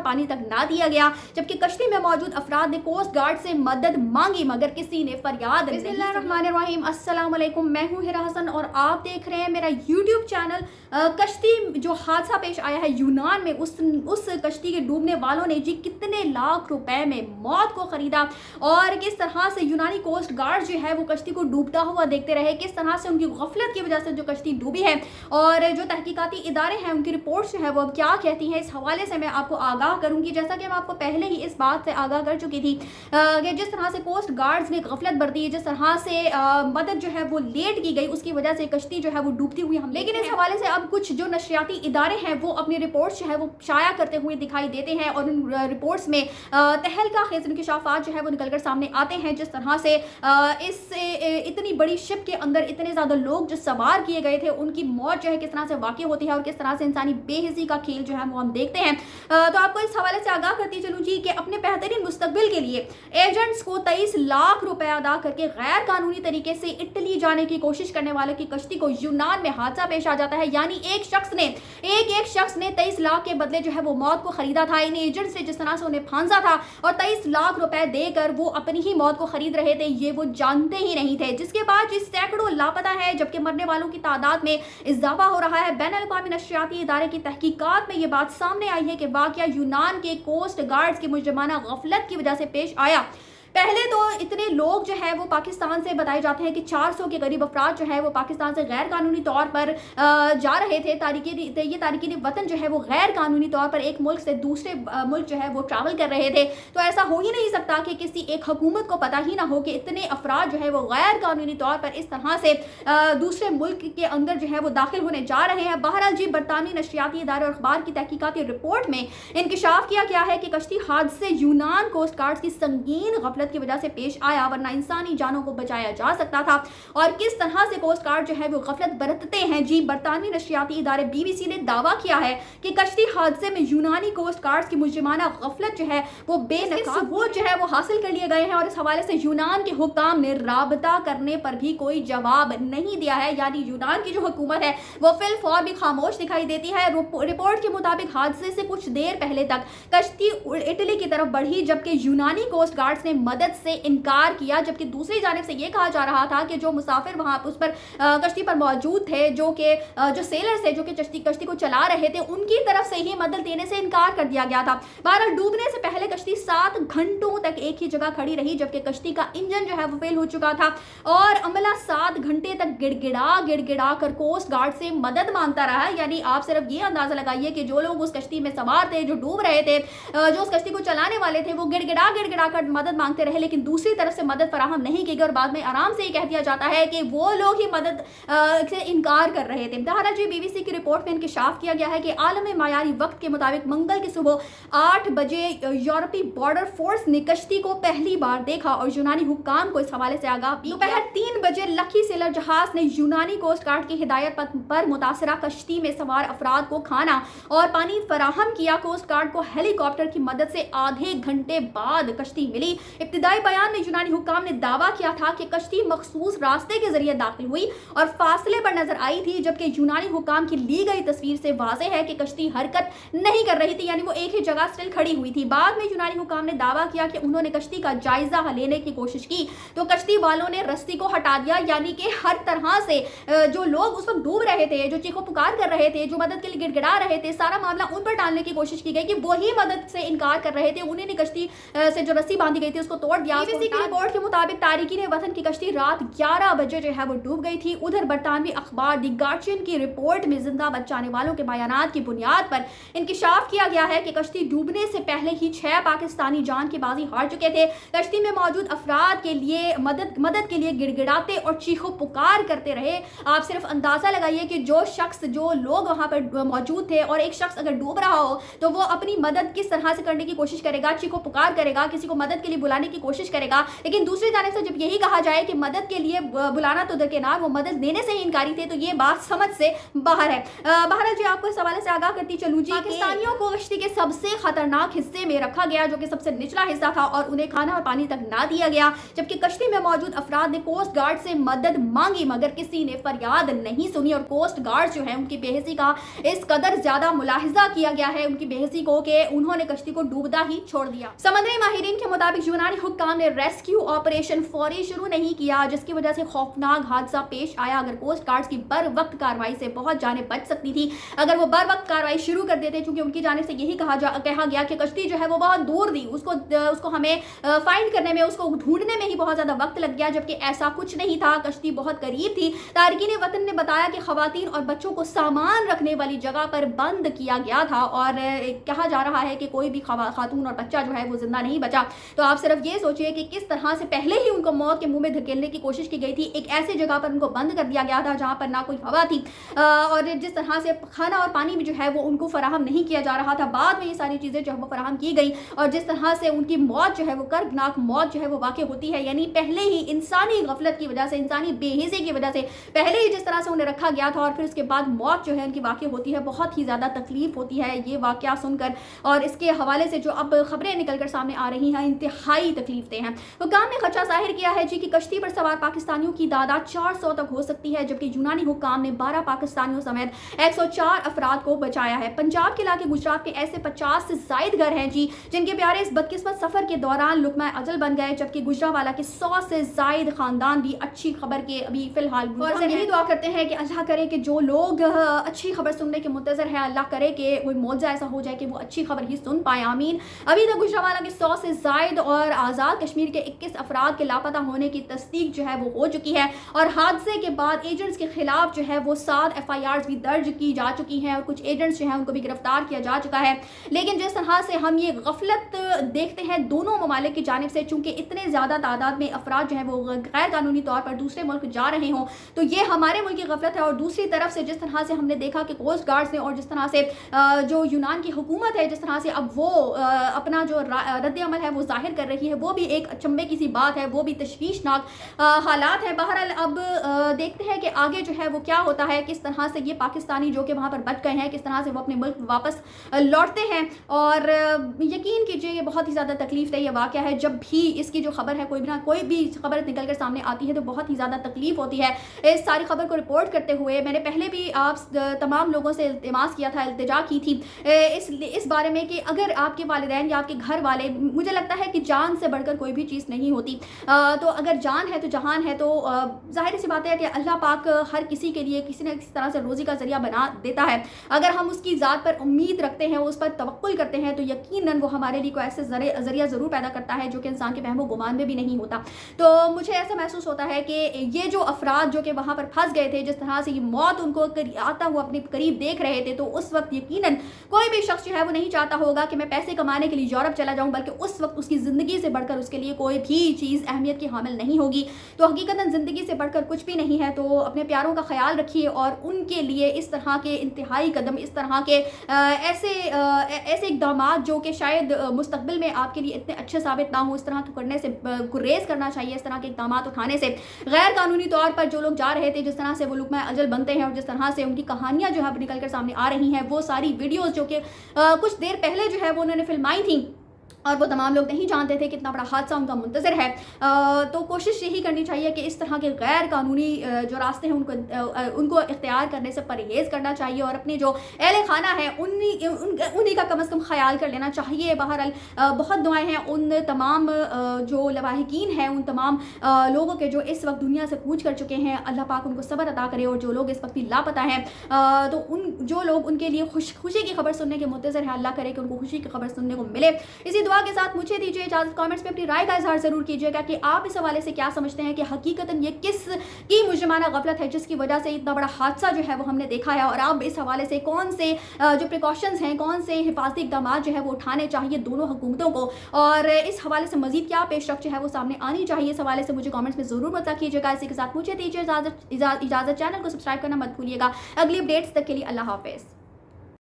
पानी तक ना दिया गया, जबकि कश्ती में मौजूद अफराद ने कोस्ट गार्ड से मदद मांगी मगर किसी ने फरियाद नहीं। बिस्मिल्लाहिर्रहमानिर्रहीम, अस्सलाम वालेकुम, मैं हूँ हिरा हसन और आप देख रहे हैं मेरा यूट्यूब चैनल। कश्ती जो हादसा पेश आया है यूनान में, उस कश्ती के डूबने वालों ने जी कितने लाख रुपए में मौत को खरीदा और किस तरह से यूनानी कोस्ट गार्ड जो है वो कश्ती को डूबता हुआ देखते रहे, किस तरह से उनकी गफलत की वजह से जो कश्ती डूबी है और जो तहकीकाती इदारे हैं उनकी रिपोर्ट्स जो है वो अब क्या कहती हैं, इस हवाले से मैं आपको आगाह करूंगी। जैसा कि मैं आपको पहले ही इस बात से आगाह कर चुकी थी कि जिस तरह से कोस्ट गार्ड्स ने गफलत बरती, जिस तरह से मदद जो है वो लेट की गई, उसकी वजह से कश्ती जो है वो डूबती हुई हम, लेकिन इस हवाले से अब कुछ जो नशरियाती इदारे हैं वो अपनी रिपोर्ट्स जो है वो शाया करते हुए दिखाई देते हैं और उन रिपोर्ट्स में तहलका खेज इंकशाफात जो है वो निकलकर सामने आते हैं। जिस तरह से इससे इतनी बड़ी शिप के अंदर इतने ज़्यादा लोग जो सवार किए गए थे उनकी मौत जो है किस तरह से वाक़ई होती है और किस तरह से इंसानी बेहिसी का खेल जो है वो हम देखते हैं। तो आपको इस हवाले से आगाह करती चलूँ जी कि अपने बेहतरीन मुस्तकबिल के लिए एजेंट्स को 23 लाख रुपए अदा करके गैर कानूनी तरीके से इटली जाने की कोशिश करने वाले की कश्ती को यूनान में हादसा पेश आ जाता है। यानी एक शख्स ने 23 लाख के बदले जो है वो मौत को खरीदा था इन एजेंट से, जिस तरह से उन्हें फांसा था और 23 लाख रुपए देकर वो अपनी ही मौत को खरीद रहे थे, ये वो जानते ही नहीं थे। जिसके बाद जिस सैकड़ों लापता है जबकि मरने वालों की तादाद में इजाफा हो रहा है। बैन अल-अक़वामी नशरियाती इदारे की तहकीकात में ये बात सामने आई है कि वाक़या यूनान के कोस्ट गार्ड्स की मुजरिमाना गफलत की वजह से पेश आया। पहले तो इतने लोग जो है वो पाकिस्तान से बताए जाते हैं कि 400 के करीब अफराद जो है वो पाकिस्तान से गैर कानूनी तौर पर जा रहे थे। तारिकीन वतन जो है वो गैर कानूनी तौर पर एक मुल्क से दूसरे मुल्क जो है वो ट्रैवल कर रहे थे। तो ऐसा हो ही नहीं सकता कि किसी एक हुकूमत को पता ही ना हो कि इतने अफराद जो है वो गैर कानूनी तौर पर इस तरह से दूसरे मुल्क के अंदर जो है वो दाखिल होने जा रहे हैं। बहरहाल जी बरतानवी नशरियाती इदारे और अखबार की तहकीकाती रिपोर्ट में इंकशाफ किया गया है कि कश्ती हादसे यूनान कोस्ट गार्ड्स की संगीन गफलत की वजह से पेश आया, वरना इंसानी जानों को बचाया जा सकता था। और किस तरह से कोस्ट गार्ड जो है वो गफलत बरतते हैं जी। बरतानवी नशरियाती इदारे BBC ने दावा किया है कि कश्ती हादसे में यूनानी कोस्ट गार्ड्स की मुजरिमाना गफलत जो है वो बेनकाब वो जो है वो हासिल कर लिए गए हैं और इस हवाले से यूनान के हुक्काम ने राबता करने पर भी कोई जवाब नहीं दिया है। यानी यूनान की जो हुकूमत है वो फिलफौर भी खामोश दिखाई देती है। रिपोर्ट के मुताबिक हादसे से कुछ देर पहले तक कश्ती इटली की तरफ बढ़ी, जबकि यूनानी कोस्ट गार्ड्स ने मदद से इनकार किया। जबकि दूसरी जानिब से यह कहा जा रहा था कि जो मुसाफिर वहां उस पर कश्ती पर मौजूद थे, जो सेलर्स थे, जो कि कश्ती को चला रहे थे, उनकी तरफ से ही मदद देने से इनकार कर दिया गया था। बहरहाल डूबने से पहले कश्ती 7 घंटों तक एक ही जगह खड़ी रही, जबकि कश्ती का इंजन जो है वो फेल हो चुका था और अमला 7 घंटे तक गिड़गिड़ा कर कोस्ट गार्ड से मदद मांगता रहा। यानी आप सिर्फ ये अंदाजा लगाइए कि जो लोग उस कश्ती में सवार थे, जो डूब रहे थे, जो उस कश्ती को चलाने वाले थे, वो गिड़गिड़ा कर मदद मांगते रहे, लेकिन दूसरी तरफ से मदद फराहम नहीं की गई और बाद में आराम से ये कह दिया जाता है कि वो लोग ही मदद से इनकार कर रहे थे। बहरहाल जी BBC की रिपोर्ट में इंकशाफ किया गया है कि आलमी मायारी वक्त के मुताबिक मंगल की सुबह 8 बजे यूरोपीय बॉर्डर फोर्स ने कश्ती को पहली बार देखा और यूनानी हुक्काम को इस हवाले से आगाह किया। दोपहर 3 बजे लकी सेलर जहाज ने यूनानी कोस्ट गार्ड की हिदायत पर मुतासरा कश्ती में सवार अफराद को खाना और पानी फराहम किया। कोस्ट गार्ड को हेलीकॉप्टर की मदद से आधे घंटे बाद कश्ती मिली। इब्तिदाई बयान में यूनानी हुक्काम ने दावा किया था कि कश्ती मखसूस रास्ते के जरिए दाखिल हुई और फासले पर नजर आई थी, जबकि यूनानी हुक्काम की ली गई तस्वीर से वाज़ेह है कि कश्ती हरकत नहीं कर रही थी, यानी वो एक ही जगह स्टिल खड़ी हुई थी। बाद में यूनानी हुक्काम ने दावा किया कि उन्होंने कश्ती का जायजा लेने की कोशिश की तो कश्ती वालों ने रस्सी को हटा दिया। यानी कि हर तरह से जो लोग उस वक्त डूब रहे थे, जो चीखो पुकार कर रहे थे, जो मदद के लिए गिड़गिड़ा रहे थे, सारा मामला उन पर डालने की कोशिश की गई कि वही मदद से इनकार कर रहे थे। उन्हें कश्ती से जो रस्सी बांधी गई थी उसको तोड़ दिया। BBC की रिपोर्ट के मुताबिक तारिकीन वतन की कश्ती रात 11 बजे जो है वो डूब गई थी। उधर बरतानवी अखबार द गार्डियन की रिपोर्ट में जिंदा बचाने वालों के बयानात की बुनियाद पर इंकशाफ किया गया है कि कश्ती डूबने से पहले ही 6 पाकिस्तानी जान की बाजी हार चुके थे। कश्ती में मौजूद अफराद के लिए मदद के लिए गिड़गिड़ाते और चीखो पुकार करते रहे। आप सिर्फ अंदाजा लगाइए कि जो लोग वहां पर मौजूद थे और एक शख्स अगर डूब रहा हो तो वो अपनी मदद किस तरह से करने की कोशिश करेगा, चीखो पुकार करेगा, किसी को मदद के लिए बुलाने बचाने की कोशिश करेगा, लेकिन दूसरी जानिब से जब यही कहा जाए कि मदद के लिए बुलाना तो दरकिनार, वो मदद देने से ही इनकारी थे, तो ये बात समझ से बाहर है। बहरहाल जी आपको इस हवाले से आगाह करती चलूँ जी, पाकिस्तानियों को कश्ती के सबसे खतरनाक हिस्से में रखा गया जो कि सबसे निचला हिस्सा था और उन्हें खाना और पानी तक ना दिया गया, जबकि कश्ती में मौजूद अफराद ने कोस्ट गार्ड से मदद मांगी मगर किसी ने फरियाद नहीं सुनी। और कोस्ट गार्ड जो है उनकी बेहसी का इस कदर ज्यादा मुलाहिजा किया गया है उनकी बेहसी को कि उन्होंने कश्ती को डूबता ही छोड़ दिया। समुद्री माहिरीन के मुताबिक यूनानी हुक्काम ने रेस्क्यू ऑपरेशन फौरी शुरू नहीं किया, जिसकी वजह से खौफनाक हादसा पेश आया। अगर कोस्ट गार्ड्स की बर वक्त कार्रवाई से बहुत जानें बच सकती थी, अगर वो बर वक्त कार्रवाई शुरू कर देते, क्योंकि उनकी जानिब से यही कहा गया कि कश्ती जो है वो बहुत दूर थी, उसको हमें फाइंड करने में, उसको ढूंढने में ही बहुत ज्यादा वक्त लग गया, जबकि ऐसा कुछ नहीं था, कश्ती बहुत करीब थी। तारकीन वतन ने बताया कि खवातीन और बच्चों को सामान रखने वाली जगह पर बंद किया गया था और कहा जा रहा है कि कोई भी खातून और बच्चा जो है वो जिंदा नहीं बचा। तो आप सिर्फ ये सोचिए कि किस तरह से पहले ही उनको मौत के मुंह में धकेलने की कोशिश की गई थी, एक ऐसी जगह पर उनको बंद कर दिया गया था जहां पर ना कोई हवा थी और जिस तरह से खाना और पानी भी जो है वो उनको फराहम नहीं किया जा रहा था। बाद में ये सारी चीजें जो है वो फराहम की गई और जिस तरह से उनकी मौत जो है वो कर्बनाक मौत जो है वो वाक़ई होती है, यानी पहले ही इंसानी गफलत की वजह से, इंसानी बेहिसी की वजह से पहले ही जिस तरह से उन्हें रखा गया था और फिर उसके बाद मौत जो है उनकी वाक़ई होती है, बहुत ही ज़्यादा तकलीफ होती है ये वाक़या सुनकर। और इसके हवाले से जो अब खबरें निकल कर सामने आ रही हैं इंतहाई तकलीफ दे हैं। हुक्काम ने खदशा जाहिर किया है जी कि कश्ती पर सवार पाकिस्तानियों की तादाद 400 तक हो सकती है, जबकि यूनानी हुक्काम ने 12 पाकिस्तानियों समेत 104 अफराद को बचाया है। पंजाब के इलाके गुजरात में ऐसे 50 से जायद घर हैं जी जिनके प्यारे इस बदकिस्मत सफर के दौरान लुकमा अजल बन गए, जबकि गुजरावाला के 100 से जायद खानदान भी अच्छी खबर के अभी फिलहाल और से यही दुआ करते हैं कि अल्लाह करे कि जो लोग अच्छी खबर सुनने के मुंतजर हैं, अल्लाह करे कि कोई मौजज़ा ऐसा हो जाए कि वो अच्छी खबर ही सुन पाए, आमीन। अभी तक गुजरावाला के 100 से जायद और आज़ाद कश्मीर के 21 अफराद के लापता होने की तस्दीक जो है वो हो चुकी है और हादसे के बाद एजेंट्स के खिलाफ जो है वो 7 FIRs भी दर्ज की जा चुकी हैं और कुछ एजेंट्स जो हैं उनको भी गिरफ्तार किया जा चुका है। लेकिन जिस तरह से हम ये गफलत देखते हैं दोनों ममालिक की जानिब से, चूंकि इतने ज़्यादा तादाद में अफराद जो है वो गैर कानूनी तौर पर दूसरे मुल्क जा रहे हों, तो ये हमारे मुल्क की गफलत है। और दूसरी तरफ से जिस तरह से हमने देखा कि कोस्ट गार्ड्स ने और जिस तरह से जो यूनान की हुकूमत है, जिस तरह से अब वो अपना जो रद्द अमल है वो जाहिर कर रही है, वो भी एक अचंभे की सी बात है, वो भी तशवीशनाक हालात है। बहरहाल अब देखते हैं कि आगे जो है वो क्या होता है, किस तरह से ये पाकिस्तानी जो कि वहाँ पर बच गए हैं किस तरह से वो अपने मुल्क वापस लौटते हैं। और यकीन कीजिए ये बहुत ही ज़्यादा तकलीफ दह ये वाक़या है। जब भी इसकी जो खबर है, कोई भी खबर निकल कर सामने आती है तो बहुत ही ज़्यादा तकलीफ होती है। इस सारी खबर को रिपोर्ट करते हुए मैंने पहले भी आप तमाम लोगों से इल्तिमास किया था, इल्तिजा की थी इस बारे में कि अगर आपके वालिदैन या आपके घर वाले, मुझे लगता है कि जान से बढ़कर कोई भी चीज़ नहीं होती, तो अगर जान है तो जहान है, तो जाहिर सी बात है कि अल्लाह पाक हर किसी के लिए किसी न किसी तरह से रोज़ी का ज़रिया बना देता है। अगर हम उसकी ज़ात पर उम्मीद रखते हैं, उस पर तवक्कुल करते हैं, तो यकीनन वो हमारे लिए कोई ऐसे ज़रिया ज़रूर पैदा करता है जो कि इंसान के वहम व गुमान में भी नहीं होता। तो मुझे ऐसा महसूस होता है कि ये जो अफराद जो कि वहाँ पर फंस गए थे, जिस तरह से ये मौत उनको आता हुआ अपने करीब देख रहे थे, तो उस वक्त यकीनन कोई भी शख्स जो है वो नहीं चाहता होगा कि मैं पैसे कमाने के लिए यूरोप चला जाऊँ, बल्कि उस वक्त उसकी ज़िंदगी से बढ़कर उसके लिए कोई भी चीज़ अहमियत की हामिल नहीं होगी। तो हकीकतन ज़िंदगी से बढ़कर कुछ भी नहीं है। तो अपने प्यारों का ख्याल रखिए और उनके लिए इस तरह के इंतहाई कदम, इस तरह के ऐसे इक़दाम जो कि शायद मुस्तक़बिल में आपके लिए इतने अच्छे साबित ना हो, इस तरह के करने से गुरेज करना चाहिए। इस तरह के इक़दाम उठाने से गैर कानूनी तौर पर जो लोग जा रहे थे, जिस तरह से वो लुक़मा अजल बनते हैं और जिस तरह से उनकी कहानियाँ जो है निकल कर सामने आ रही हैं, वो सारी वीडियोज़ जो कि कुछ देर पहले जो है वो उन्होंने फिल्माई थी और वो तमाम लोग नहीं जानते थे कितना बड़ा हादसा उनका मुंतज़र है। तो कोशिश यही करनी चाहिए कि इस तरह के गैर कानूनी जो रास्ते हैं उनको इख्तियार करने से परहेज़ करना चाहिए और अपने जो अहले खाना है उन्हीं का कम अज़ कम ख्याल कर लेना चाहिए। बहरहाल बहुत दुआएं हैं उन तमाम जो लवाहिकीन हैं, उन तमाम लोगों के जो इस वक्त दुनिया से कूच कर चुके हैं। अल्लाह पाक उनको सब्र अता करे और जो लोग इस वक्त भी लापता हैं, तो उन जो लोग उनके लिए खुशी की खबर सुनने के मुंतज़र है, अल्लाह करे कि उनको खुशी की खबर सुनने को मिले। इसी दुआ के साथ मुझे दीजिए इजाजत। कमेंट्स में अपनी राय का इजहार जरूर कीजिएगा कि आप इस हवाले से क्या समझते हैं कि हकीकतन ये किस की मुजरिमाना गफलत है जिसकी वजह से इतना बड़ा हादसा जो है वो हमने देखा है, और अब इस हवाले से कौन से जो प्रिकॉशंस हैं, कौन से हिफाजती इक़दाम जो है वो उठाने चाहिए दोनों हुकूमतों को, और इस हवाले से मजीद क्या पेशरफ्त जो है वो सामने आनी चाहिए। इस हवाले से मुझे कमेंट्स में जरूर बता कीजिएगा। इसी के साथ मुझे दीजिए इजाजत। चैनल को सब्सक्राइब करना मत भूलिएगा। अगली अपडेट्स तक के लिए अल्लाह हाफिज़।